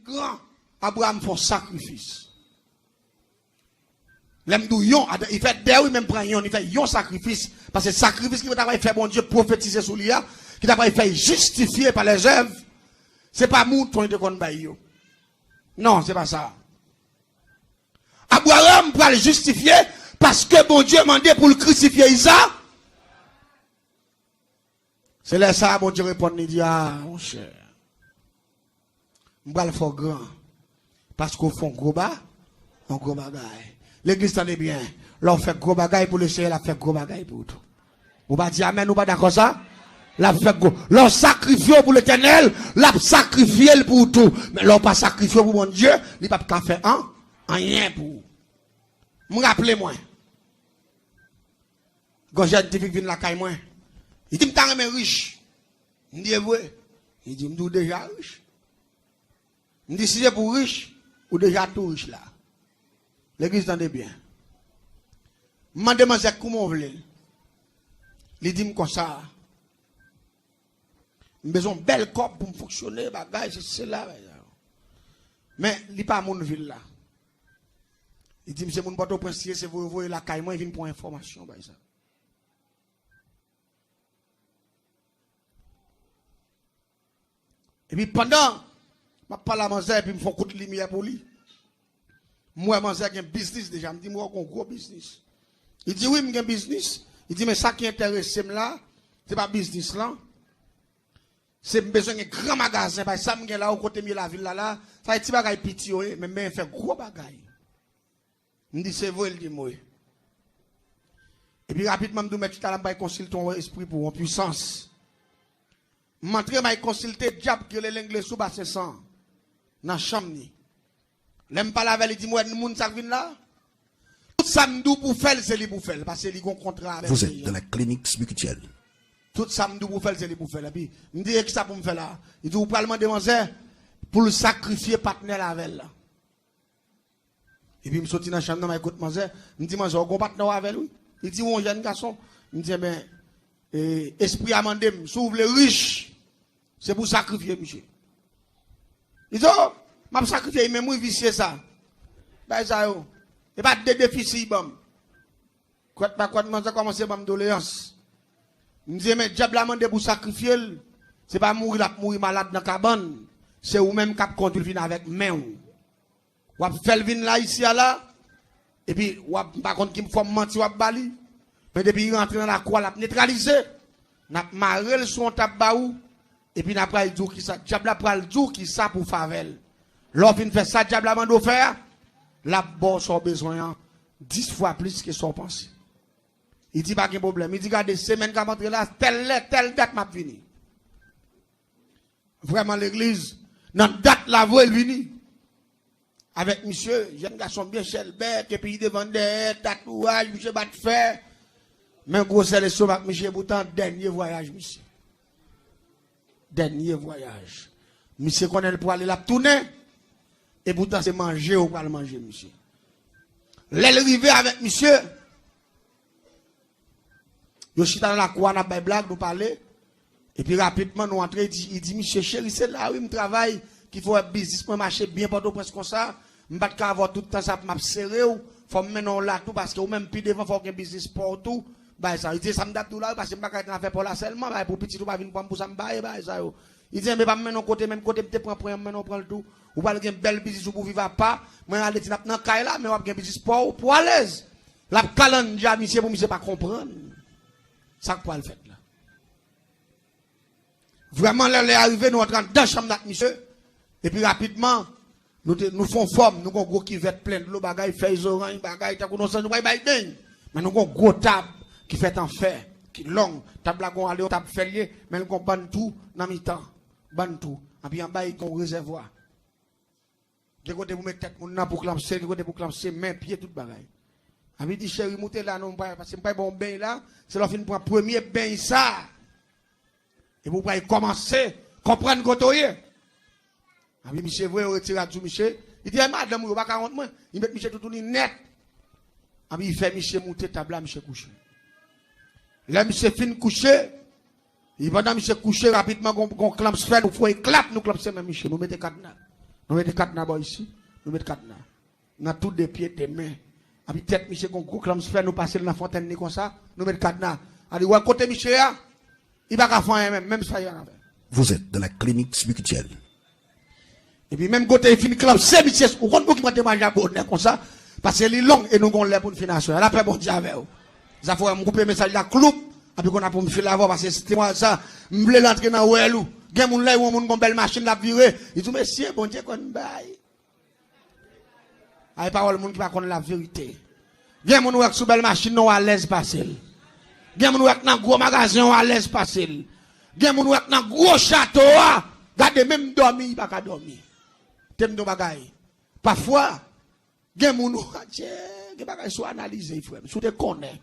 grand. Abraham fait sacrifice. L'aime d'où yon, il fait des oui, même prend yon, il fait yon sacrifice. Parce que sacrifice qui va faire bon Dieu prophétiser sur lui, qui va faire justifier par les œuvres. C'est pas mouton de kon bay yo. Non, c'est pas ça. Abraham pour le justifier parce que bon Dieu mandé pour le crucifier Isaac. C'est là ça, bon Dieu répond, il dit, ah, mon cher, je vais le faire grand. Parce qu'on fait un gros bagaille. L'église t'en est bien. Là, on fait gros bagaille pour le Seigneur, là, fait gros bagaille pour tout. Vous va dire amen ou pas d'accord ça? Là, fait gros. Là, sacrifié pour l'éternel, là, sacrifié pour tout. Mais là, pas sacrifié pour mon Dieu, il n'a pas fait rien pour. Me rappelez-moi. Quand j'ai une fille qui vient la caille, moi. Il dit, je suis riche. Je dis, vrai. Il dit, je suis déjà riche. Je dis, si c'est pour riche, ou déjà tout riche là. L'église t'entend bien. Je me demande comment on veut. Il dit, comme ça. J'ai besoin d'un bel corps pour fonctionner, c'est là. Mais il n'est pas à mon ville là. Il dit, monsieur, mon bateau princier, c'est vous voyez la caille, moi, il vient pour information. Et puis pendant, je parle à Manzé et puis je me fais un coup de lumière pour lui. Moi, Manzé a un business déjà. Je me dis, moi, j'ai un gros business. Il dit, oui, j'ai un business. Il dit, mais ça qui intéresse là, ce n'est pas business là. C'est besoin d'un grand magasin. Parce que ça, je là, au côté de la ville là, ça a été un petit, mais je fais gros bagaille. Je dis, c'est vrai, il dit, moi. Et puis rapidement, je me dis, tu as consulter ton esprit pour une puissance. M'entre m'a consulté diable que l'anglais sous bas 500 dans chambre ni. L'aime pas la veille dit moi moun ça vient là. Tout ça m'dou pour faire c'est lui pour faire parce que il gon contrat avec. Vous êtes dans la clinique spirituelle. Tout ça m'dou pour faire c'est lui pour faire et puis me dit que ça pour me faire là. Il dit vous parlement demander pour le sacrifier partenaire avec là. Et puis me sorti dans chambre m'a écoute manger, me dit manger gon partenaire avec lui. Il dit on jeune garçon, me dit ben esprit a mandé s'ouvre les riches. C'est pour sacrifier, monsieur. Il dit, oh, m'a sacrifié, mais moi, vicier ça. Ben, ça, yo. Et pas de déficit, bon. Quoi, ça commence à me doléance. Il me dit, mais diable a mandé pour sacrifier, c'est pas mourir malade dans la cabane. C'est ou même cap contre le vin avec main. Ou fait le vin là, ici, là. Et puis, ou par contre, qui me fait mentir, ou bali. Mais depuis qu'il rentre dans la croix, l'a neutralisé. N'a marré le son tabaou. Et puis, n'a pas le jour qui ça. Diable a pris le jour qui ça pour favel. L'offre fait ça, diable a mandé faire. La bosse son besoin 10 fois plus que son pensée. Il dit pas de problème. Il dit, regardez, semaine qui va rentrer là, telle date m'a fini. Vraiment, l'église, dans date la voie, elle vini. Avec monsieur, jeune garçon bien chelbec, et puis il devant des tatouages, monsieur bat faire. Mais gros sélection avec monsieur, pourtant, dernier voyage, monsieur. Dernier voyage. Monsieur connaît pour aller la tourner. Et pourtant, c'est manger ou pas le manger, monsieur. L'arrivée avec monsieur. Je suis dans la cour, on a des blagues, nous parler. Et puis rapidement, nous entrons, il dit, monsieur chéri, c'est là où il me travaille, qu'il faut un business pour marcher bien, pas presque comme ça. Je ne peux pas avoir tout le temps, ça m'a serré, il faut me mettre là tout, parce que même plus devant, il faut un business pour tout. Bah, ça, il dit, ça me date tout là, parce que je ne peux pas faire pour là seulement, bah, pour petit, tout va venir pour ça me bailler, bah, ça, il dit, mais pas maintenant côté, même côté, peut-être prendre, prend le tout. Ou pas un bel business pour vivre pas, mais aller dans le cas là, mais on a un business pour à l'aise. La calendrier, monsieur, pour monsieur pas comprendre. Ça quoi le fait là. Vraiment, là, les arrivés, nous entrons dans la chambre de monsieur, et puis rapidement, nous faisons forme, nous avons un gros qui va être plein de l'eau, bagaille, feuilles orange, bagaille, t'as connu ça, nous avons mais nous avons un gros table qui fait en fer, qui est long, table là, on aller table ferrier, mais nous avons ban tout dans mi-temps, ban tout, et puis en bas, il y a un réservoir. De côté, vous mettez tête, mon pour clamser, de côté, pour clamser, main, pied, tout bagaille. Il dit, chérie, montez là, non, parce que pas bon bain là, c'est là, fin pour un premier bain, ça. Et vous pouvez commencer, comprendre côté. Ah oui, monsieur, vous retirez à tout, monsieur. Il dit, madame, vous ne pouvez pas 40 mois. Il met monsieur tout net. Ah oui, il fait monsieur monter table là, monsieur coucher. Là, monsieur fin coucher. Et pendant monsieur coucher rapidement, on clamse fait, nous faut éclate, nous clamse même monsieur, nous mettez cadenas. Nous mettons 4 nabos ici. Nous mettons 4 nabos. Dans tous des pieds, des mains. Et puis tête, monsieur, qu'on coupe, comme fait, nous passer dans la fontaine, comme ça. Nous mettons 4 nabos. Alors, ouais, côté monsieur, il va pas faire même ça, il va faire. Vous êtes dans la clinique spirituelle. Et puis même côté, il finit club, c'est monsieur, ou quand vous qui mangez manger à bonne, comme ça. Parce que c'est long et nous, on l'a pour une finance. Elle a fait bon Dieu avec vous. Ça faut me couper message la cloupe. Et puis qu'on a pour me faire la voix parce que c'était moi ça. Je voulais l'entrer dans Ouelou. Il y a des gens là, où une belle machine la virée. Ils disent, monsieur, bon Dieu, qu'on baille. Il n'y a pas de monde qui va connaître la vérité. Il y a des gens qui sont belle machine, non à l'aise passer. Il y a des gens qui sont dans gros magasin, à l'aise passer. Il y a des gens qui sont dans gros château. Regardez, même dormir, il ne va pas dormir. T'aimes nos bagailles. Parfois, il y a des gens qui sont analysés, frère. Si tu connais.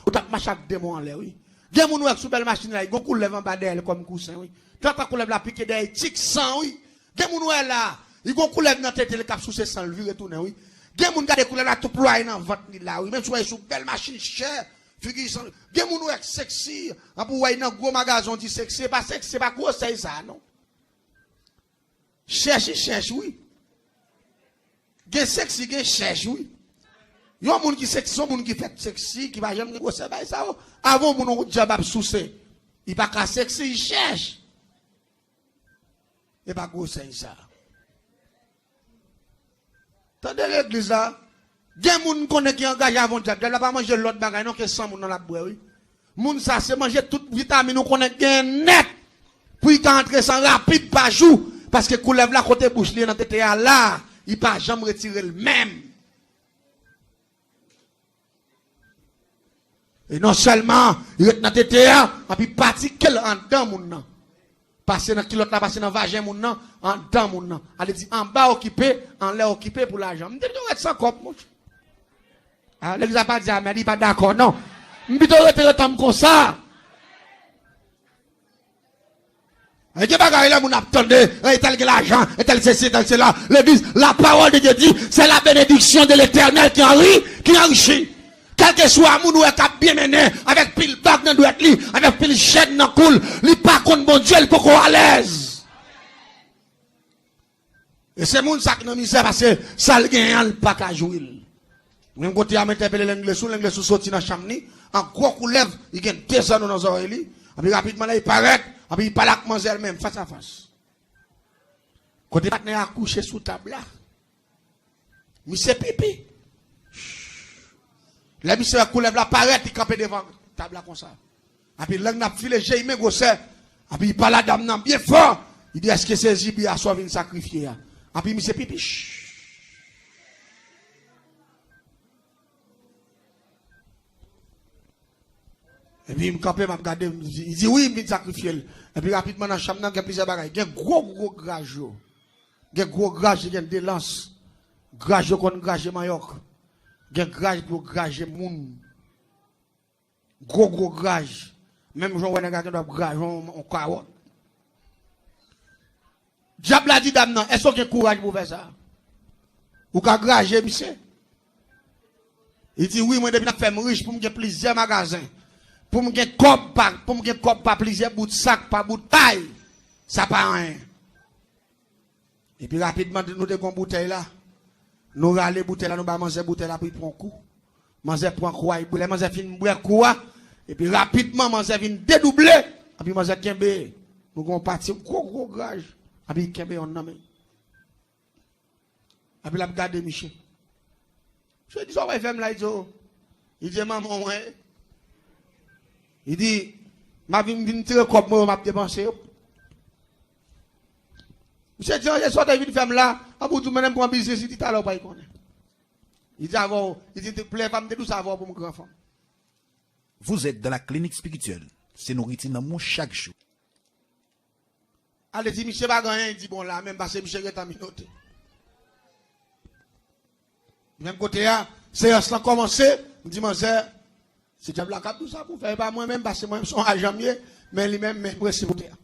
Ou tu as chaque démon en l'air, oui. Il y a des gens qui sont belle machine, là, ils ont lève en bas d'elle comme coussin, oui. Tu as lève la pique d'elle, tic sang, oui. Il y a des gens qui là, ils ont lève dans la tête, les cap sous ses sangs, le retourner, oui. Il y a des gens qui ont couleur là, tout ployé dans le ventre, là, oui. Même si vous avez une belle machine chère, il y a des gens qui sont sexy. Pour vous dans un gros magasin, on dit sexy, c'est pas gros, c'est ça, non. Cherche, oui. Il y a sexy, il y a cherche, oui. Il y a des gens qui sexy, des gens qui fait sexy, qui va jamais négocier ça. Avant, mon job a souci. Il va pas sexy, il cherche. Il va pas ça. Tandis l'église là, il y a des gens qui connaissent qui engagent avant de ne pas manger l'autre bagaille, non, que 100 personnes dans la boîte, oui. Moun ça, c'est manger toute vitamine, nous connaissons net. Puis quand entrer sans rapide par jour, parce que coulève la côté bouche, dans tête là, il va jamais retirer le même. Et non seulement, il est dans TTA, et puis particulier en dedans, mon nom. Passer dans kilote là, passer dans vagin, mon nom, en dedans, mon nom. Allez dire, en bas occupé, en l'air occupé pour l'argent. Je dis, tu vas sans cop, mon ch. Ah, l'église n'a pas dit, mais il n'est pas d'accord, non. Je dis, tu vas être comme ça. Et que bagarre là, mon attendez, et tel que l'argent, et tel ceci, tel cela. L'église, la parole de Dieu dit, c'est la bénédiction de l'éternel qui enrichit. Quel que soit moun ou est bien mené, avec pile bague dans doit li, avec pile chaîne dans coule, li pas contre bon Dieu, il faut qu'on à l'aise. Et c'est moun ça qui n'a misère parce que ça le gagne, il pas qu'à jouer. Même côté à m'interpeller l'anglais sous sorti dans chambre ni, en gros coulève, il gagne 2 ans dans nos oreilles, et puis rapidement là il paraît, et puis il parle avec manger même face à face. Côté partenaire a couché sous table là. Monsieur pipi. La mission a coulé la paraît, il campe devant la table comme ça. Et puis, l'angle n'a filé, j'ai aimé gosser. Et puis, il parle à la dame bien fort. Il dit, est-ce que c'est Zibi à soi venu sacrifier? Et puis, monsieur pipi. Et puis, il me campe, il m'a regardé, il dit, oui, il vient sacrifier. Et puis, rapidement, dans la chambre, il y a plusieurs bagages. Il y a un gros grage. Il y a un gros grage, il y a des lances. Grage, comme grage Mayoc. Il y a un grage pour grager moun. Gros grage. Même Jean Wena qui doit grage en carotte. Diable a dit dame non, est-ce qu'il y a courage pour faire ça? Ou qu'à grager, monsieur? Il dit oui, moi depuis que je suis riche pour me faire plusieurs magasins. Pour me faire cop par plusieurs bouts de sac, par bout de taille. Ça pas rien. Et puis rapidement, nous avons une bouteille là. Nous râlons bouteille là, nous allons manger bouteille là, puis prendre un coup. Manger prend quoi, il boule, manger fin boire quoi. Et puis rapidement, manger vient dédoubler. Et puis manger kembe. Nous allons partir gros grage. Et puis kembe on nomme. Et puis la regarde Michel. Je dis, ça va faire là, il dit, maman, ouais. Il dit, ma vie me vient tirer comme moi, m'a dépensé. Monsieur Dieu, je suis de femme là, à bout de même pour un business, il dit, t'as pas y connaître. Il dit, avant, il dit, plaît, femme, de tout savoir pour mon grand femme. Vous êtes dans la clinique spirituelle. C'est nourriture dans mon chaque jour. Allez, dit, monsieur Bagayen, il dit, bon là, même parce que monsieur est en minute. Même côté là, c'est ça commencé, il dit, mon frère, c'est diable la cap tout ça pour faire pas moi-même, parce que moi-même, son agent mieux, mais lui-même, même, c'est côté là.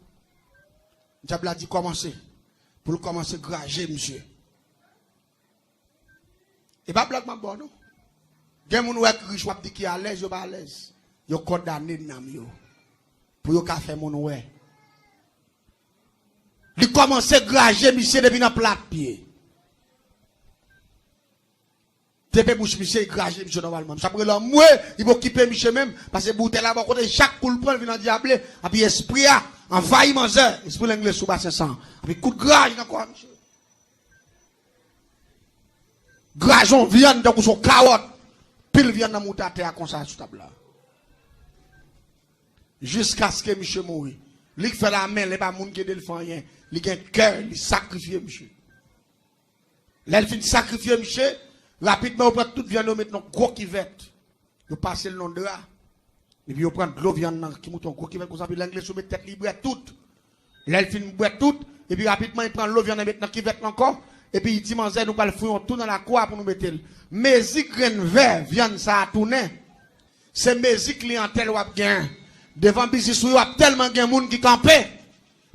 Diable a dit, commencer. Pour commencer à grager, monsieur. Et pas blague, ma bonne, non? Il y a des gens qui sont riches, qui sont à l'aise, ils sont pas à l'aise. Ils sont condamnés, pour qu'ils fassent mon ouais. Il commence à grager monsieur depuis dans plat pied. Depuis bouche monsieur grager monsieur normalement. Ça prend l'homme moi, il va occuper monsieur même parce que bouteille là côté chaque coup le prend vient diable et puis esprit a envahi manger, esprit l'anglais sous bassin sang. Puis coup de grage encore monsieur. Grajon viande dans son carotte, pile viande dans moutarde terre comme ça sur table là. Jusqu'à ce que monsieur mourit. Lui fait la main, il pas moun qui le fait rien. Il a un cœur, il sacrifie monsieur. Là il finit sacrifier monsieur, rapidement on prend toute viande on met dans gros kivette. On passe le nom de là. Et puis on prend de l'eau viande qui mouton gros kivette comme ça puis l'anglais soumet tête libre toute. Là il finit boire toute et puis rapidement il prend l'eau viande mettre dans kivette encore. Et puis il dit manzer nous pas le fouillon tout dans la cour pour nous mettre. Mais si graine vert viande ça a tourné. C'est mes clientèle ou a gain. Devant business ou a tellement gain monde qui campait.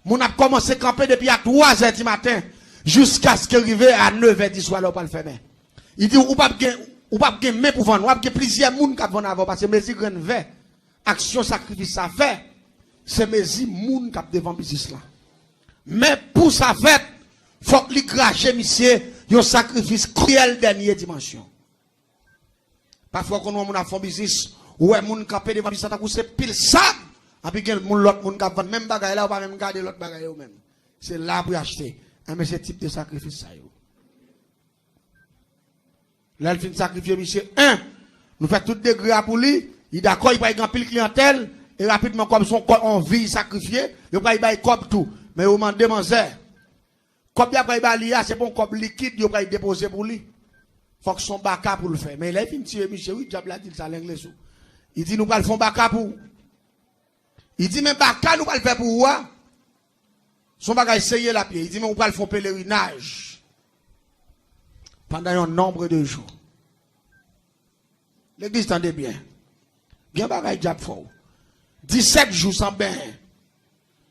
Moun a commencé à camper depuis à 3h du matin jusqu'à ce qu'il arrive à 9h du soir là pas le fermer. Il dit ou pas gain mais pour vendre, ou pas plusieurs monde qui vendre avant parce que mes graine vert action sacrifice ça fait. C'est mes monde qui devant business là. Mais pour ça fait faut que lui cracher monsieur un sacrifice cruel dernière dimension. Parfois quand on a fait business ouais moun camper devant business ça c'est pile ça et puis gen moun l'autre moun qui vend même bagaille là ou pas même garder l'autre bagaille ou même. C'est là pour acheter. Mais ce type de sacrifice ça yo. Là il fin sacrifier monsieur nous fait tout degré pour lui, il d'accord il pas grand pile clientèle et rapidement comme son envie sacrifier, il pas il comme tout. Mais au mandé manzer comme il a pas lié, c'est bon comme liquide, il va déposer pour lui. Faut que son baka pour le faire. Mais là, il finit tuer Michel, oui, diable a dit ça l'anglais. Il dit, nous pas le faire baka pour. Il dit, même baka, nous pas le faire pour quoi? Son baka essayer la pied. Il dit, mais nous pas le faire pèlerinage. Pendant un nombre de jours. L'église tendez bien. Bien baka diable fort. 17 jours sans bain.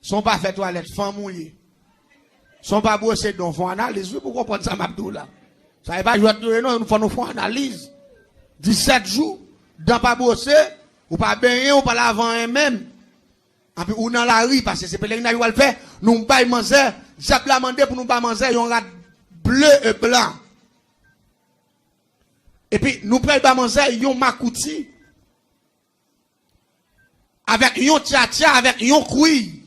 Son pas fait toilette, femme mouillée. Son pas brosser donc font analyse pour comprendre ça m'abdou là. Ça va pas jouer non, nous font analyse. 17 jours dans pas brosser ou pas baigner ou pas laver même. Et puis ou dans la rue parce que c'est pèlerinage va le faire, nous pas manger, j'app la mandé pour nous pas manger un rat bleu et blanc. Et puis nous pas manger un makouti avec un tcha avec un couille.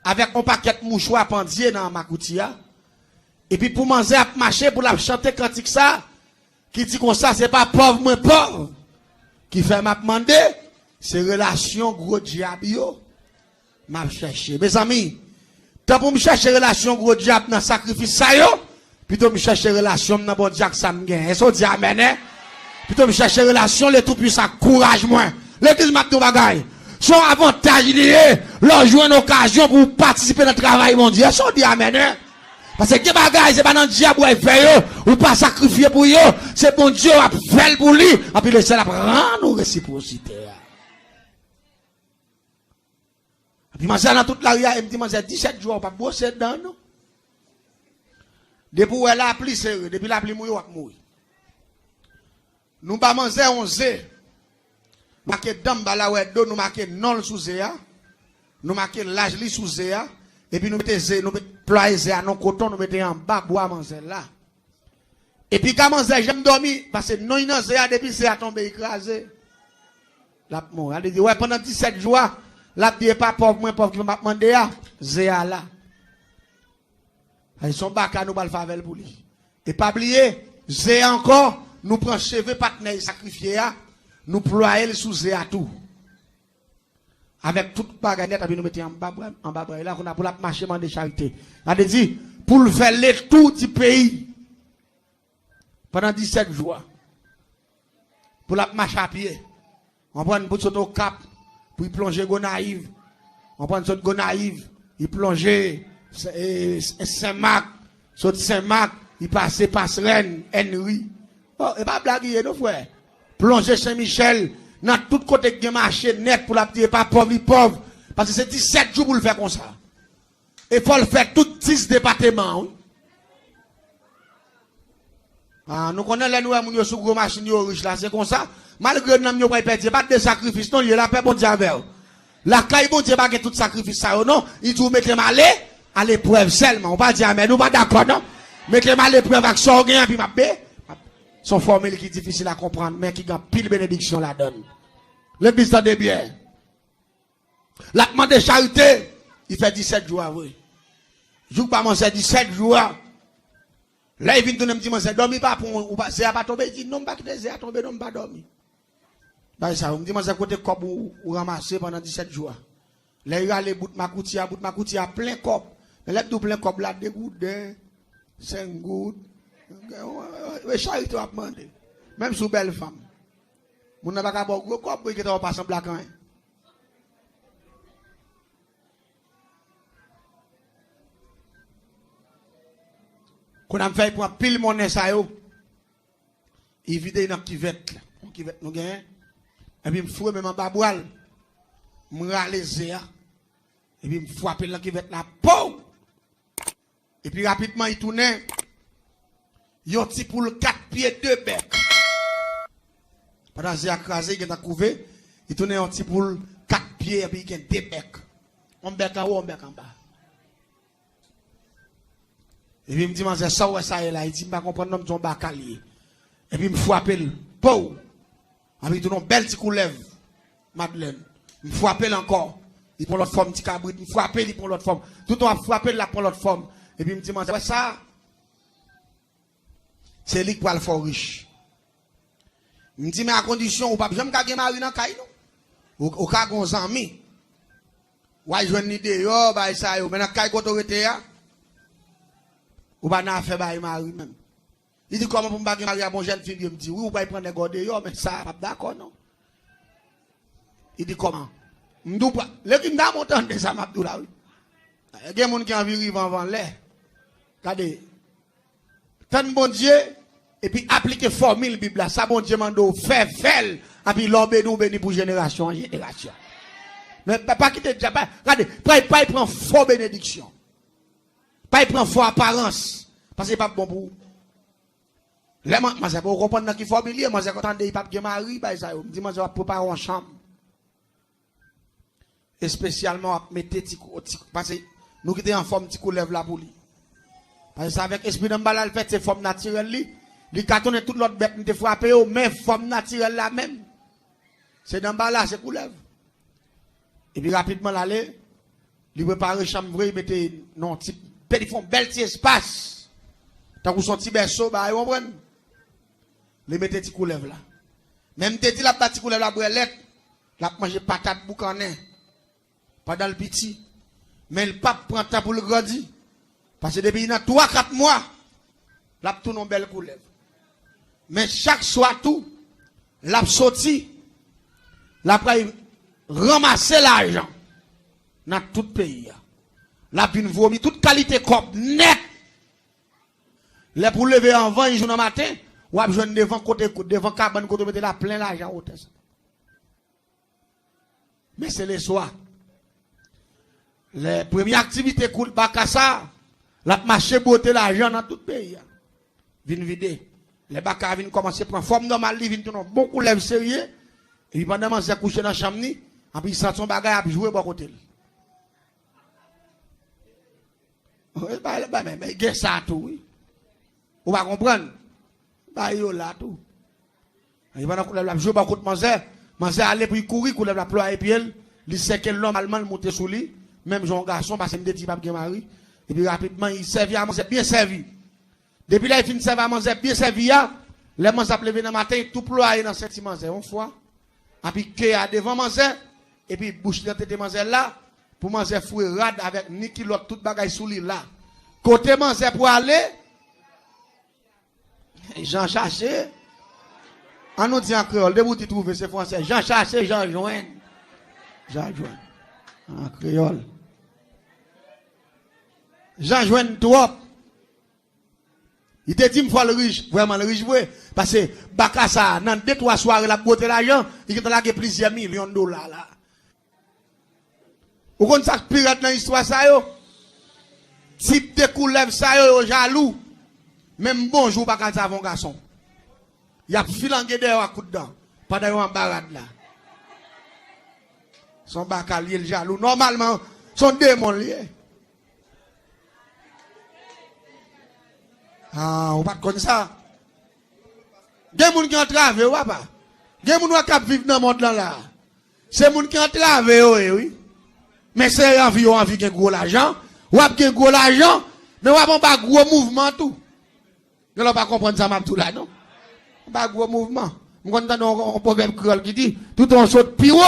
Avec un paquet de mouchoirs pendier dans ma coutia. Et puis pour manger à marcher, pour la chanter cantique ça, qui dit comme ça, c'est pas pauvre, moins pauvre. Qui fait m'a demander, c'est relation gros diable yo. M'a chercher. Mes amis, tant pour me chercher relation gros diable dans sacrifice ça yo, plutôt me chercher relation dans bon diable ça me gagne. Est-ce qu'on dit amen, hein? Plutôt me chercher relation, les tout puissants, courage moins. L'église m'a tout bagaille. Son avantage lié, leur jouer une occasion pour participer dans le travail mondial. Ça dit amen. Parce que les bagages, c'est pas dans le diable ou fait ou pas sacrifier pour eux. C'est bon Dieu a fait pour lui. Et puis le ciel a rendre réciprocité. Et puis manger dans toute la rue, il me dit manger 17 jours, pas bosser dedans, non? Depuis où elle a appelé sérieux, depuis la pluie mouille, on va mourir. Nous pas manger 11. Nous marquons Dambala ou Edo, nous marquons non sous Zéa, nous marquons l'âge li sous Zéa, et puis nous mettons nous ployer Zéa non coton, nous mettons en bas bois manger là. Et puis quand manger j'aime dormir parce que non il Zéa depuis Zéa tombé écrasé. La mort, elle dit ouais pendant 17 jours, la vie pas pauvre moins pauvre qui m'a demandé à Zéa là. Ils sont baka nous pas le faire pour lui. Et pas oublier Zéa encore nous prend cheveux partenaire sacrifié à nous ployer sous Zéa tout. Avec toute baganette, nous mettons en bas, là, on a pour la marcher de charité. On a dit, pour le faire les tout du pays, pendant 17 jours, pour la marcher à pied, on prend une bouteille au cap, pour y plonger Gonaïve, on prend une sorte Gonaïve, il plongeait Saint-Marc, sorte Saint-Marc, il passait Passerelle, Henry. Oh, et pas blaguer, nos frères. Plonger Saint-Michel, dans tout côté qui marché net pour la petite pas pauvre, parce que c'est 17 jours pour le faire comme ça. Et il faut le faire tout 10 départements. Oui. Ah, nous connaissons les nouveaux gens sur gros machines riches là, c'est comme ça. Malgré que nous n'avons pas perdu, pas de sacrifice, non, il y a la paix bon Dieu avec. La caille bon Dieu pas tout sacrifice ça, non, il dit vous mettez malé, à l'épreuve seulement. On va dire amen, nous pas d'accord, non? Mais que à l'épreuve avec son gain, puis ma bé, son formule qui est difficile à comprendre, mais qui a pile bénédiction la donne. L'église de bien. La demande de charité, il fait 17 jours, oui. Jour pas manger 17 jours. Là, il vient de me dire, c'est dormi pas pour, ou pas, c'est pas tomber, il dit, non, pas quitter, c'est à tomber, non, pas dormi. Bah, ça, on me dit, c'est côté cop ou ramasser pendant 17 jours. Là, il y a les bout de ma coutia, plein cop. Mais là, tout plein cop, là, 2 gouttes, 5 gouttes. Charité a demandé. Même sous belle femme. Mon n'a pas qu'à boire gros cop, qui est pas en black, hein. Quand on fait pour pile monnaie ça yo, il vide dans kivette là, kivette nous gagne. Et puis me fouet même en bas boile. Me ralaiser et puis me frapper dans kivette là, pou. Et puis rapidement il tourne. Yon ti pour 4 pieds 2 bec. Pendant j'ai écrasé il a couvé, il tourne un petit pour 4 pieds et puis il a 2 bec. On bec en haut, on bec en bas. Et puis il me dit, c'est ça ou ça est là. Il dit, je ne comprends pas son bacalier. Et puis il me frappe le pou. Et puis il donne une belle petite coulève, Madeleine. Il me frappe encore. Il prend l'autre forme, petit cabrit. Il me frappe, il prend l'autre forme. Tout le temps, frappe, il prend l'autre forme. Et puis il me dit, c'est ça. C'est lui qui va le faire riche. Il me dit, mais à condition, ou pas, je ne vais pas marier dans le caille, non? Ou cas gon amis. Ou à jouer une idée, yo, bah ça, yo. Mais dans le caille, quand on était là, ou pas n'a fait bail mari même. Il dit comment pour me baguer mari à mon jeune fille, il me dit oui ou pas prendre des gars yo mais ça pas d'accord non. Il dit comment? M'dou pas le qui n'a montant de ça m'abdou là oui. Il y a des gens qui ont envie vivre avant l'air. Regardez. Tant bon Dieu et puis appliquer formule Bible là, ça bon Dieu mando fait et puis l'homme nous béni pour génération en génération. Mais pas quitter déjà pas. Regardez, pas il prend faux bénédiction. Pas il prend faux apparence. Parce que c'est pas bon pour vous. Là, moi, je ne comprends pas qu'il faut oublier. Moi, je comprends qu'il pas de mari. Je me dis, moi, je vais préparer une chambre. Et spécialement, mettre parce que nous qui sommes en forme, petit coup lève la pour lui. Parce que avec l'esprit de mbala, fait c'est forme naturelle. Il cartonne toute l'autre bête, nous te frappé, mais forme naturelle la même. C'est dans mbala, c'est coulève. Et puis rapidement, l'aller, il prépare une chambre, il mettait non, ils font bel petit espace. Tant qu'on son petit berceau, bah, ils comprennent. Les mettez petit coulève là. Même t'es dit la petite coulève la brelette, la manger patate boucané. Pas dans le petit. Mais le pape prend temps pour le grandir. Parce que depuis 3-4 mois, la tourne en belle coulève. Mais chaque soir tout, la sorti, la ramasser l'argent dans tout le pays. La vin vomi, toute qualité cop net. Les pour lever en vent, ils jouent dans le matin, ou à besoin devant côté, devant cabane, côté, mettez la plein l'argent au test. Mais c'est les soirs. Les premières activités coulent Bakassa, la marché beauté l'argent dans tout le pays. Vin vider. Les Bakassa viennent commencer à prendre forme normale, ils viennent tourner beaucoup lèvres sérieux, et puis pendant qu'ils couché dans la chambre, et puis ils sentent son bagage à jouer bon côté. Mais il y a ça tout, oui. Vous va comprendre? Bah, il y a là tout. Il va jouer beaucoup de manger. Manger aller pour courir, couler la ploie et puis il sait que l'homme allemand monte sous lui. Même jeune garçon, parce que me dit pas que mari. Et puis rapidement, il servait à manger bien servi. Depuis là, il finit de servir à manger bien servi. Les manger à lever dans le matin, tout ploie dans cette manger. Une fois. Et puis, qu'il a devant manger. Et puis, bouche dans tête manger là. Pour manger fouet rad avec Niki l'autre tout bagay sous lui là. Côté manger pour aller. Jean cherché. On nous dit en créole, debout tu trouves c'est français. Jean cherché, Jean joindre. Jean joindre. En créole. Jean joindre trop. Il te dit une fois le riche, vraiment le riche, parce que Bakassa, dans 2-3 soirées, la beauté l'argent, il a gagné plusieurs millions de dollars là. Vous connaissez ça pirate dans l'histoire ça yo? Type de coulève ça yo jaloux. Même bonjour pas quand ça mon garçon. Il y a filangué derrière à coup de dent. Pas d'ailleurs en barade là. Son bacalier le jaloux. Normalement, son démon lié. Ah, ou pas comme ça. Des gens qui ont travaillé, ou pas? Des gens qui vivent dans le monde là. C'est des gens qui ont travaillé, oui. Mais c'est envie de gros l'argent. Ou de gros l'argent, mais ou pas gros mouvement tout. Vous ne pas comprendre ça, tout là, non? Pas gros mouvement. Vous entendez un problème créole qui dit, tout on saute piro.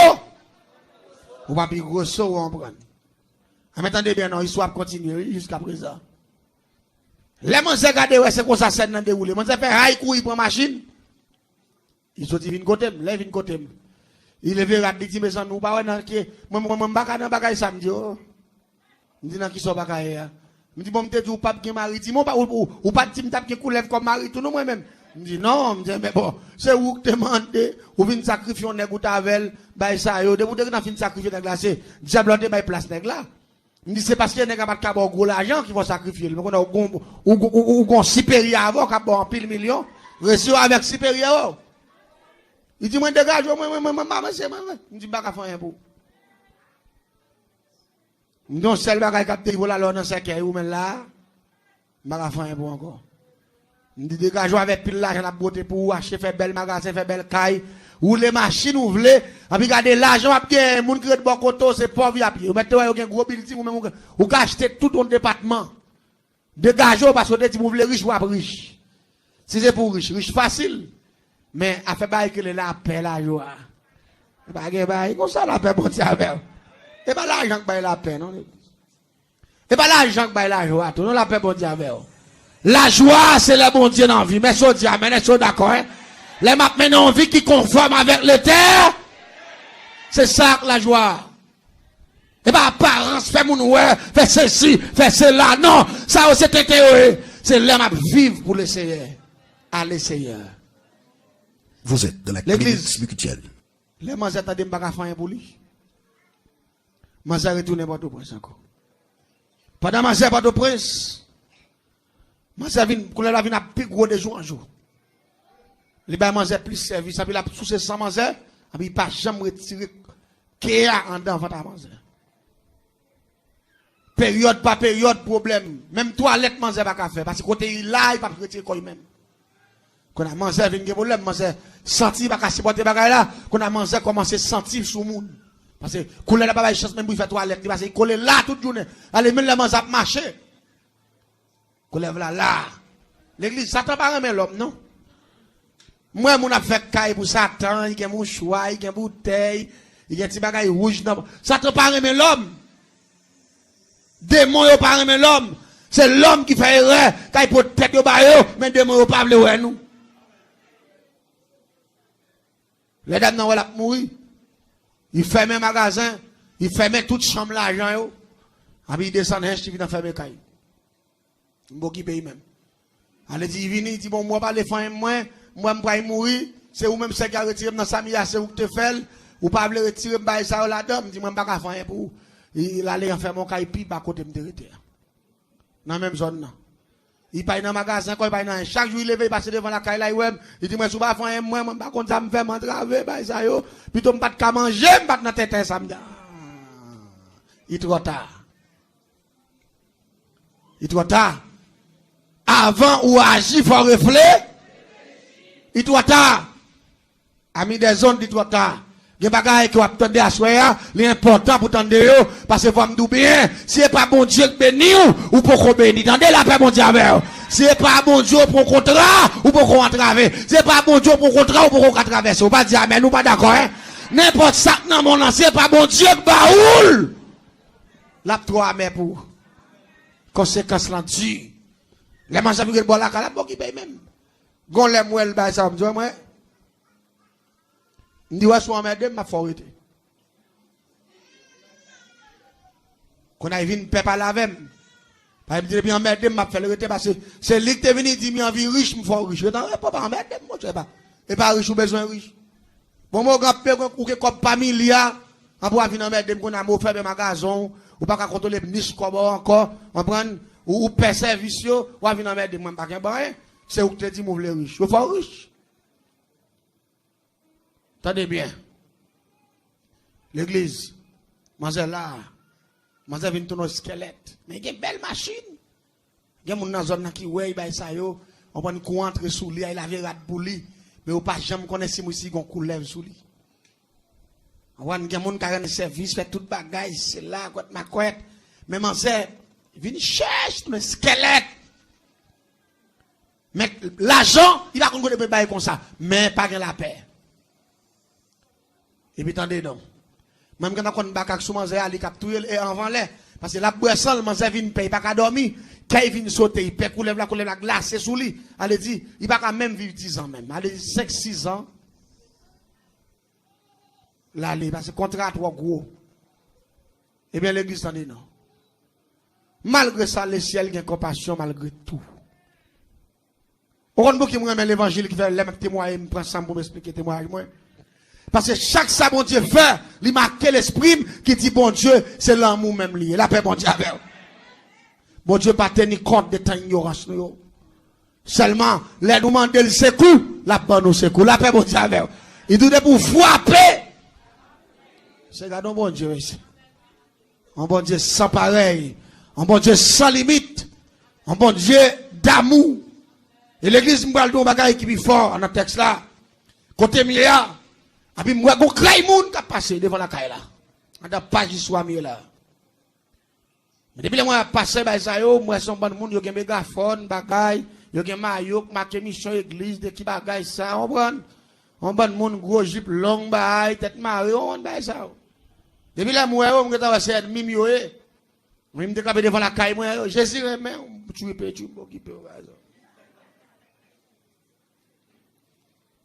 Ou pas plus gros saut, on prend. Attendez bien, non, l'histoire continue jusqu'à présent. Les gens qui regardent, c'est comme ça, c'est dans le déroulé. Les gens qui fait haï couille pour machine. Ils sont venus côté, ils viennent côté. Il est venu, il dit, mais ça nous pas, moi, je ne pas ça, me dit, oh. Je dis, non, qui sont pas caïa. Je dis, bon, je dis, ou pas de mari, dis, ou pas de team tap qui coulève comme mari, tout nous, moi-même. Je dis, non, je dis, mais bon, c'est où que tu demandes, ou vient sacrifier un nègre avec, bah, ça, yo, de vous dire que tu sacrifier nègre là, c'est, diable, tu place nègre là. Je dis, c'est parce qu'il y a des gens qui ont gros l'argent qui vont sacrifier. Mais on a un supérieur avant qui a un pile million, reçu avec supérieur. Il dit, moi, dégage, moi, c'est moi. Je dis, pas faire un pour. Je dis, seul bagage qui a payé pour la loi dans ce cas, ou même là, je ne vais pas faire un pour encore. Je dis, dégage, avec pile l'argent, la beauté pour acheter, faire belle magasin, faire belle caille, ou les machines, ou voulez, et puis regardez l'argent, il y a des gens qui ont bon côté, c'est pauvre à pied. Vous mettez un gros building, ou achetez tout ton département. Dégagez, parce que vous voulez riche ou pas riche. Si c'est pour riche, riche facile. Mais à faire bail que la paix, la joie. Et pas que bail, comme ça la paix, bon Dieu, avec. Et pas l'argent que bail la paix, non? Et pas l'argent que bail la joie, tout, non, la paix, bon Dieu, avec. La joie, c'est le bon Dieu dans la vie. Mais ça, Dieu, amen, est-ce d'accord, hein? Les map maintenant vie qui conforme avec le terre. C'est ça la joie. Et pas apparence, fait mon ouais, fait ceci, fait cela. Non, ça aussi c'est théorie. C'est l'homme à vivre pour le Seigneur. À le Seigneur. Vous êtes dans la clinique spirituelle. Les gens attendent pas faire un pour lui. Je vais retourner pas au prince encore. Pendant que je vais pas au prince, je vais la vie n'a plus gros de jour en jour. Les gens mangent plus service, puis la sous ces 100 manger, et puis pas jamais retirer kéa en dedans avant manger. Période par période problème. Même toilette manger pas qu'à faire parce que côté là il pas retirer quoi même. Quand on a mangé vinn problème, manger sentir pas qu'à supporter bagaille là, quand on a mangé commencer sentir sous monde. Parce que couler là pas chance même pour faire toilette parce que coller là toute journée. Allez même la manger marcher. Couler là. L'église Satan pas remet l'homme non. Moi, mon a fait caille pour Satan, il y a un mouchoir, il y a une bouteille, il y a un petit bagage rouge. Satan pas remet l'homme. Démon yo pas remet l'homme. C'est l'homme qui fait erreur, quand il peut tête yo ba yo, mais démon yo pas vle ouais nous. Les dames nan la mourir. Il ferme un magasin, il ferme toute chambre l'argent yo. Abi descend un qui vient fermer caille. M'bo qui paye même. Allez dit vini, il dit bon moi pas les faire moi je vais mourir, c'est ou même ce qui a retiré dans sa mia, c'est ou que tu fais, ou pas le retirer, bah ça la dame, dit moi je ne vais pas faire pour il allait en faire mon caille puis à côté de me dans la même zone là. Il paye dans le magasin, il paye dans chaque jour il lève, il passe devant la caille là, il dit moi je ne vais pas faire moi je ne vais pas comme ça me faire m'entraver, bah ça yo, puis tu me pas de manger, me pas dans tête ça me dit. Il est trop tard. Il est trop tard. Avant ou agir, il faut réfléchir. Il doit tard. Ami des zones, il doit tard. Il y a des bagages qui ont attendu à soi, l'important pour tendre yo, parce que vous me dites bien, si c'est pas bon Dieu qui bénit ou pour qu'on bénisse, tendez la paix bon Dieu avec vous. Si c'est pas bon Dieu pour qu'on contrat, ou pour qu'on entrave. Si c'est pas bon Dieu pour qu'on contrat, ou pour qu'on traverse. Ou pas dire amen, nous pas d'accord, hein. N'importe ça dans mon nom, c'est pas bon Dieu qui baoule. La trois mais pour. Conséquence là dessus. Les manches avec le bol la cala, bon qui paye même. Gon les mouelles ba ça me dit moi ndi wa so amede ma forité qu'on a vinn peuple avec pas me dire bien amede m'a fait le rete parce que c'est lui qui est venu dire mi envie riche me faut riche dans pas amede moi je sais pas et pas riche ou besoin riche bon moi grand père ou que comme pas milliard en pour venir amede qu'on a mo faire magasin ou pas contrôler niche comme encore on prend ou paie service ou venir amede moi pas bon c'est où tu dis moi voulais riche je faut riche. Attendez bien. L'église, moi là, moi vient ton squelette, mais il y a une belle machine. Il y a des gens dans la zone qui ouais, il ça yo, on prend coup entre sous lui, il avait rat pour lui, mais on pas jamais connaît si moi si gon coup lève sous lui. On voit des gens qui ont service, fait tout bagage, c'est là quand ma couette, même en c'est vient chercher le squelette. Mais l'argent, il va qu'on connaît pas comme ça, mais pas la paix. Et puis attendez donc. Même quand on a bakak sous manger ali capturer et avant les parce que la boisson manger vinn paye pas qu'à dormir, quand il vient sauter, il paye couler la glace sous lui. Allez dit, il pas quand même vivre 10 ans même. Allez 5 6 ans. Là les parce que contrat trop gros. Eh bien l'église t'en dit non. Malgré ça le ciel a compassion malgré tout. On beaucoup qui me remet l'évangile qui fait les témoins me prend ça pour m'expliquer témoignage moi. Parce que chaque ça bon Dieu fait, il marque l'esprit qui dit bon Dieu, c'est l'amour même lié. La paix bon Dieu avec. Bon Dieu pas tenir compte de ta ignorance nous. Seulement les nous demander le secours, la bonne nous secours. La paix bon Dieu avec. Il dit pour frapper. C'est un bon Dieu ici. Un bon Dieu sans pareil, un bon Dieu sans limite, un bon Dieu d'amour. Et l'église m'parle d'un bagage qui est fort dans le texte là. Côté milliard, et puis moi go cray moun qui a passé devant la caille là. Dans page soit mieux là. Mais depuis moi passé ba ça yo, moi son bon monde yo gen mégaphone, bagage, yo gen maillot, marqué mission église de qui bagage ça, on prend. On bon monde gros jupe long bagage, tête marée, on bagage ça. Depuis là moi on me t'a c'est mimi yo e. Moi me décapé devant la caille moi, Jésus mais tu peux occuper ça.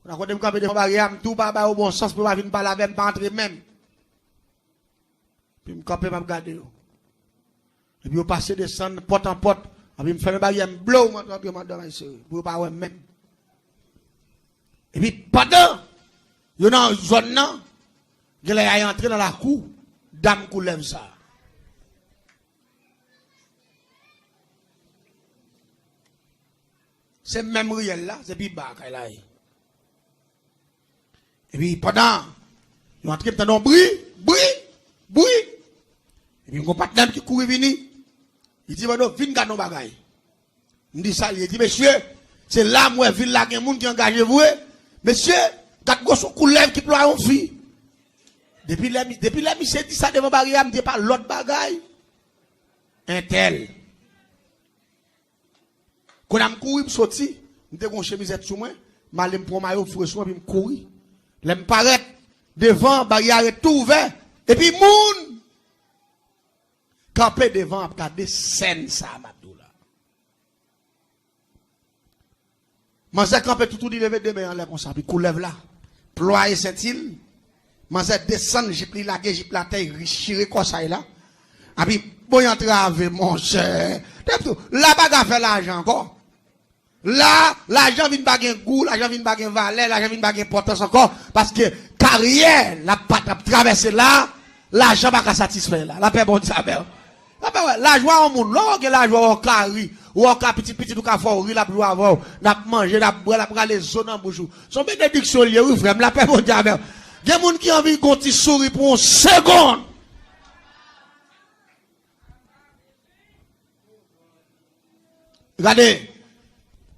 On a quand même capé devant barrière, tout pas au bon sens pour pas venir parler avec pas entrer même. Puis me capé m'a regarder. Et puis on passe descendre porte en porte, et puis me faire barrière blow madame pour pas ouais même. Et puis pendant yo dans zone là, il est entré dans la cour, dame qui lève ça. C'est même réel là, c'est puis bas là. Et puis pendant, ils ont entré dans le bruit. Et puis mon partenaire qui court venir, il dit, viens garder nos bagailles. Il dit ça, il dit, monsieur, c'est là, moi, ville là, il y a des gens qui engagent vous. Monsieur, quatre gosses sont couleurs qui ploient en fille. Depuis là, monsieur dit ça devant la barrière, il dit pas l'autre bagaille. Un tel. Quand je couru, je sorti, je suis chemise sur moi, je prends ma maillot, je suis courir. Je me paraît devant, barrière est tout ouvert. Et puis, moun, campé devant, regarder scène ça, Mabdoula. Manzé campé tout dit lever de main en l'air comme ça, puis coulève là. Ployer Saint-Île. Manzé descend, j'ai pris la gueule, j'ai pris la terre, richiré comme ça là. Et puis, bon, entrave, mon cher. La bagarre fait l'argent encore. Là, l'argent vient baguer goût, l'argent vient baguer valet, l'argent vient baguer importance encore, parce que carrière, la patte traverser là, l'argent va pas satisfaire là. La paix bon Dieu. La joie au monde, là, la joie au carré, ou au petit tout cas fort, la joie avant, n'a manger, n'a boire, n'a prendre les zones en bouche. Son bénédiction lié, oui, frère, la paix bon Dieu. Il y a des gens qui ont envie de continuer sourire pour une seconde. Regardez.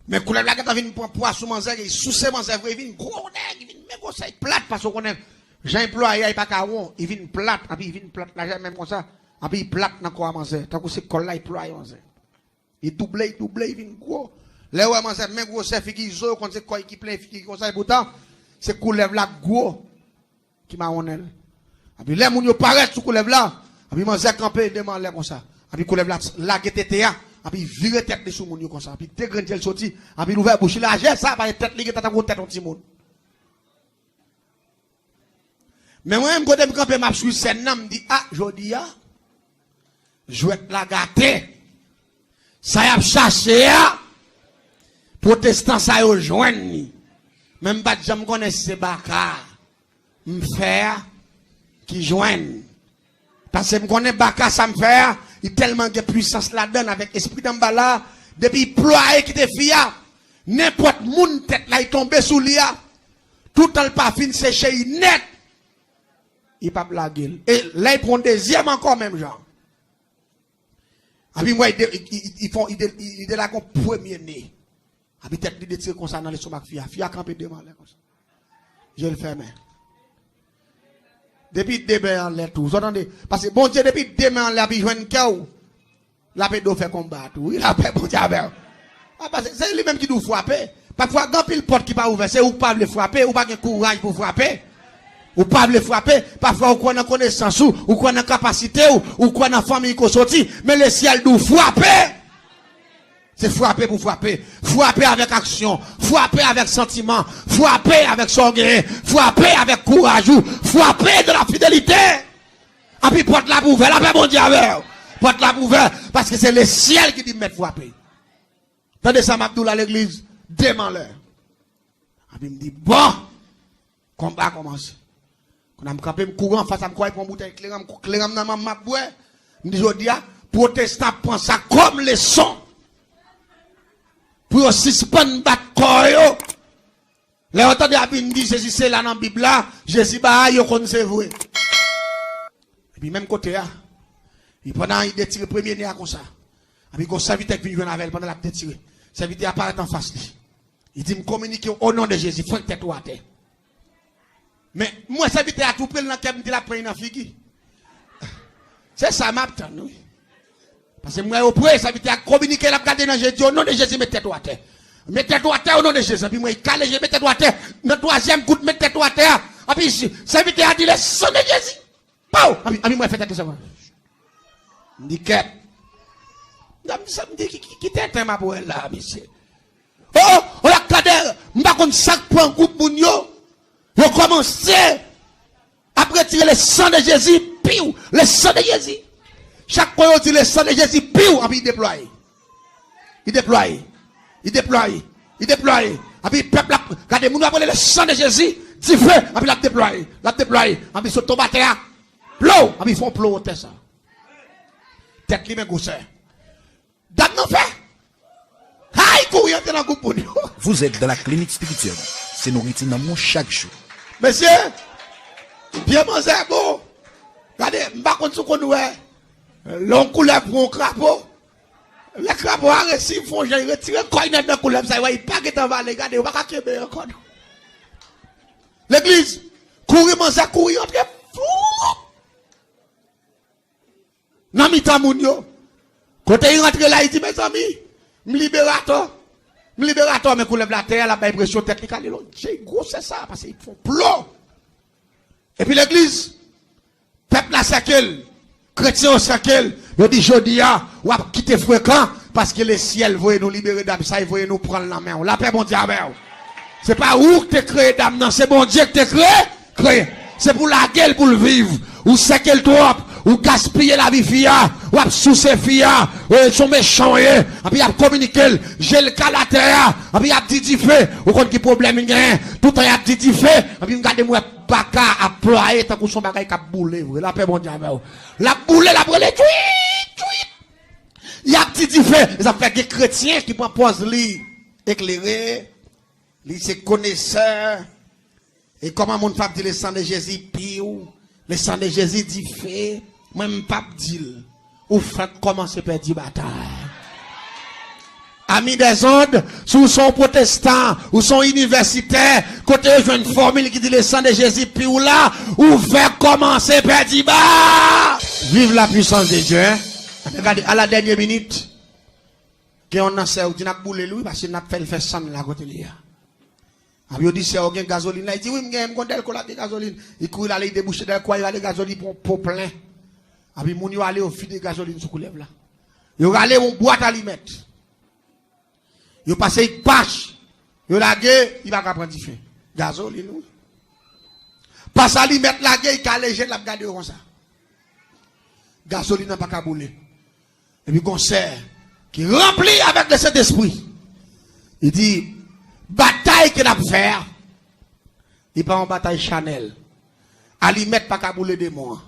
Mais quand la gata vient pour poisson manger, il sous manger, il vient gros nèg, il vient même comme ça, il plate parce qu'on est j'ai employé il pas caron, il vient plate, et puis il vient plate là même comme ça, et puis il plate dans quoi manger, tant que c'est col là il ploie manger. Il double, il vient gros. Là où manger même gros c'est fille qui zo quand c'est quoi qui plein fille comme ça et pourtant c'est coulève là gros qui m'a onel. Et puis là moun yo paraît sous coulève là, et puis manger camper devant là comme ça. Et puis coulève là la GTTA. Et puis virer tête sous moun yo comme ça, puis dégrandir le sorti, et puis l'ouvert bouche là, j'ai ça par tête li tata tête on ti moun. Mais moi même côté me camper m'a sur scène nan me dit ah jodi a jouet la gâté. Ça y a cherché a protestant ça yo joindre. Même pas jamais connais c'est Baka. Me faire qui joigne. Parce que me connais Baka ça me faire il tellement de puissance là-dedans avec esprit d'emballa depuis ployer qui te fia n'importe moun tête là il tombe sous lia tout le pas fin séché il net il pas blaguer et là il prend deuxième encore même genre Puis moi, ils font, ils là comme premier né. Puis tête de tirer comme ça dans les somacs fia. Fia campé devant là comme ça. Je le ferme. Depuis demain en l'air tout. Vous entendez? Parce que bon Dieu, depuis demain en l'air, puis joue une cœur. La paix doit faire combat tout. Il a fait bon Dieu avec. Parce que c'est lui-même qui doit frapper. Parfois, quand il porte qui pas ouvert, c'est ou pas le frapper, ou pas de courage pour frapper. Ou pas le frapper. Parfois, ou quoi dans connaissance, ou quoi dans capacité, ou quoi dans famille qu'on sorti. Mais le ciel doit frapper. C'est frapper pour frapper. Frapper avec action. Frapper avec sentiment. Frapper avec sorgueil. Frapper avec courage. Frapper de la fidélité. Et puis, porte la pouvelle. La paix, mon Dieu, avec. Porte la pouvelle. Parce que c'est le ciel qui dit mettre frapper. Tandis ça, Mabdoul à l'église. Demain-leur. Et puis, il me dit, bon. Combat commence. Quand je me campé, je cours face à me croire pour une bouteille claire dans ma maboué. Je me dis, je dis, protestant prend ça comme leçon. Pour suspendre battre corps. Les entendez à bien dire Jésus c'est là dans la Bible là, Jésus bah yo connaît c'est vrai. Et puis même côté là, il pendant il détire premier nez comme ça. Et puis quand serviteur qui vient avec pendant la détire, serviteur apparaît en face lui. Il dit me communiquer au nom de Jésus, faut que tête à terre. Mais moi serviteur a tout pris dans cœur me dit la prendre dans figi. C'est ça m'attend oui. Parce que moi, au premier, ça veut dire communiquer la garder dans Jésus. Au nom de Jésus, mettez-toi à terre. Mettez-toi à terre au nom de Jésus. Puis moi, il calme, mettez-toi à terre. Dans le troisième coup, mettez-toi à terre. Et puis, ça veut dire le sang de Jésus. Pau! Et puis, moi, faites ça. Je dis, qu'est-ce? Ça me dit, qui t'es ma pour elle là, monsieur? Oh, on a regardé, je ne sais pas si ça prend un groupe pour nous. Ils ont commencé à retirer le sang de Jésus. Piou! Le sang de Jésus. Chaque fois, on dit le sang de Jésus, piou, et puis il déploie. Il déploie. Il déploie. Il déploie. Et puis le peuple, regardez, nous avons le sang de Jésus, dit feu, et puis il déploie. Il déploie. Et puis il tombe à terre. Plou, et puis ils font plou au tête ça. Tête lui, mais gousset. Dame non fait. Aïe, courir dans le groupe pour nous. Vous êtes dans la clinique spirituelle. C'est nourriture dans mon chaque jour. Monsieur, bien manger, bon. Regardez, je ne sais pas si vous connaissez. L'on couleur pour un crapaud. Les crapauds a reçu, ils font j'ai retiré quoi dans la couleur, ça il pas que t'en va les garder, on va pas québer encore. L'église, courir manger, courir entre fou. Nan mi ta moun yo. Quand il rentre là, il dit mes amis, me libérateur, mais couleur la terre, la pression tête li calé l'autre. J'ai gros c'est ça parce qu'ils font plomb. Et puis l'église, peuple la sakel. Chrétien au sakel, il dit Jodia, ou à quitter fréquent, parce que le ciel veut nous libérer d'âme, ça il veut nous prendre la main. La paix, bon Dieu, c'est pas où que tu créé d'âme, non, c'est bon Dieu que tu créé. C'est pour la gueule, pour le vivre. Ou sakel trop, ou gaspiller la vie fia, ou à sous ses fia, ou ils sont méchants, et puis à communiquer, j'ai le cas la terre, et puis à dit fait, ou quand qui problème il y a, tout le temps à dit fait, et puis regardez-moi, baka à ployer, tant qu'on son bagay qui a boulé, la paix, bon Dieu, la boule, la brûlée, il y a petit fait, ça fait des chrétiens qui proposent lui éclairé, lui c'est connaisseur, et comment mon pape dit le sang de Jésus pire, le sang de Jésus dit fait, même pape dit, ou fait commencer par dire bataille. Amis des ondes, sous son protestant, ou son universitaire, côté je une formule qui dit le sang de Jésus, puis ou là, ou fait commencer par dire bah! Vive la puissance de Dieu, hein? Regardez, à la dernière minute, qu'on a fait, on a boulé lui, parce qu'on a fait le fait sang la côté là. Il dit, c'est un gasoline. Il dit, oui, je vais de gasoline. Il court là, il débouche de quoi, il va aller gasoline pour plein. Et puis, il va aller au fil de gasoline sur le là. Il va aller en boîte à limette. Il passe une pâche. Il va aller, il va prendre du feu. Gasoline, oui. Passe à limette la gueule, il va aller, il va garder comme ça. Gasoline n'a pas qu'à bouler. Et puis, concert qui remplit avec le Saint-Esprit. Il dit, bataille qu'il a fait, il pas en bataille Chanel. À lui mettre pas kabouler des mots.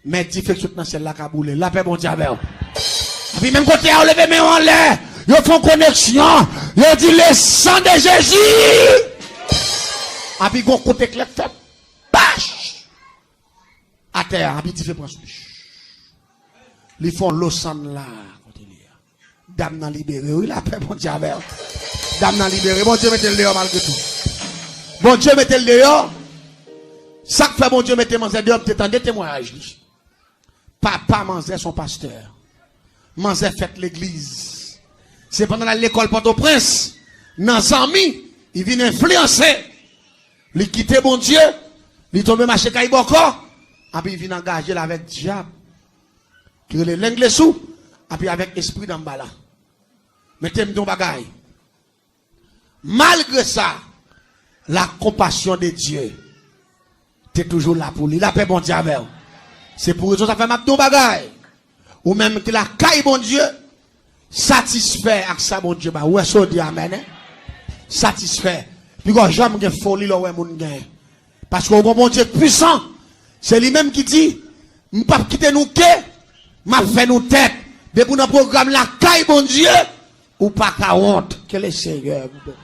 Mais il fait que dans celle-là kabouler. La paix bon Dieu. Et puis même côté à lever mais en l'air, ils font connexion. Ils dit le sang de Jésus. Et puis gon côté clair fait bâche à terre. Et puis il fait prendre. Ils font l'eau sang là. Dame n'a libéré. Oui, la paix, bon Dieu, avec. Dame n'a libéré. Bon Dieu, mettez le dehors malgré tout. Bon Dieu, mettez le dehors. Ça que fait bon Dieu, mettez Manzé dehors, peut-être des témoignages. Papa Manzé, son pasteur. Manzé fait l'église. C'est pendant l'école Port-au-Prince. Dans Zami, il vient influencer. Il quitte bon Dieu. Il tombe marché Kaiboko. Et puis il vient engager avec diable. Qui est l'anglais sous. Et puis avec esprit d'emballa. Mettez-moi dans bagaille. Malgré ça, la compassion de Dieu, tu es toujours là pour lui. La paix, bon Dieu, avec. C'est pour eux que ça fait ma ton bagaille. Ou même que la caille, bon Dieu, satisfait avec ça, bon Dieu. Bah, ouais, ça dit amen. Hein? Satisfait. Puis quand j'aime que folie, là, ouais, mon gars. Parce que bon Dieu puissant, c'est lui-même qui dit, m'pas quitter nous que, m'a fait nous tête. De pour notre programme, la caille, bon Dieu, ou pas qu'à honte. Que le Seigneur vous donne.